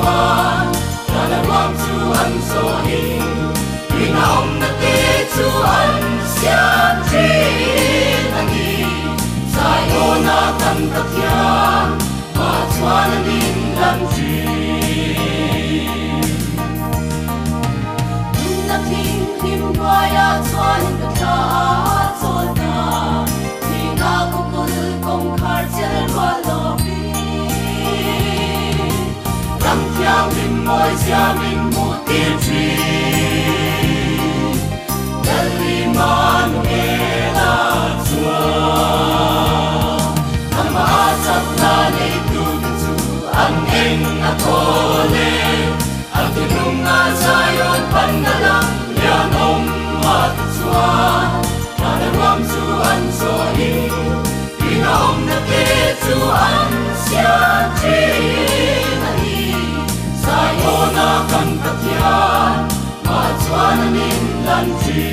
Tuhan, dalam ruang Tuhan sohing, binaom na te Tuhan siya trinani, sayo na kan katyan, matuanan din lang nating himbaya tuanan katyan solta, hinakukul kong kartiyan walobi. Rang tiang din mo'y siyamin mo tirtri, dari Manuela tua, ang maasap na naitututu, ang atole, ang tinungan sa'yo't pandalang lianom matutuan, nalaruang Tuhan sohing, binaom na ketuan siya trinani, sa'yo na kang katyan, matuanan din lanji.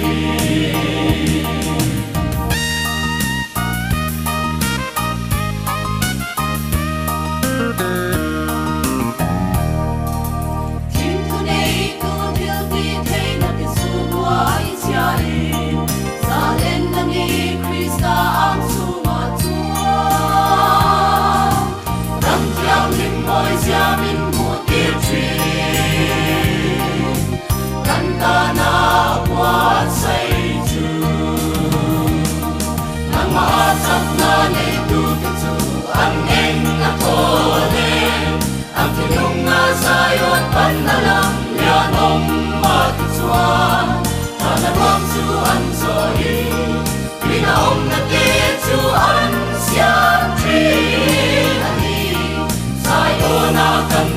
Maasap na naitututu, ang atole, ang tinungan sa'yo't pandalang lianom matutuan, nalaruang Tuhan sohing, binaom na ketuan siya trinani, sa'yo na kan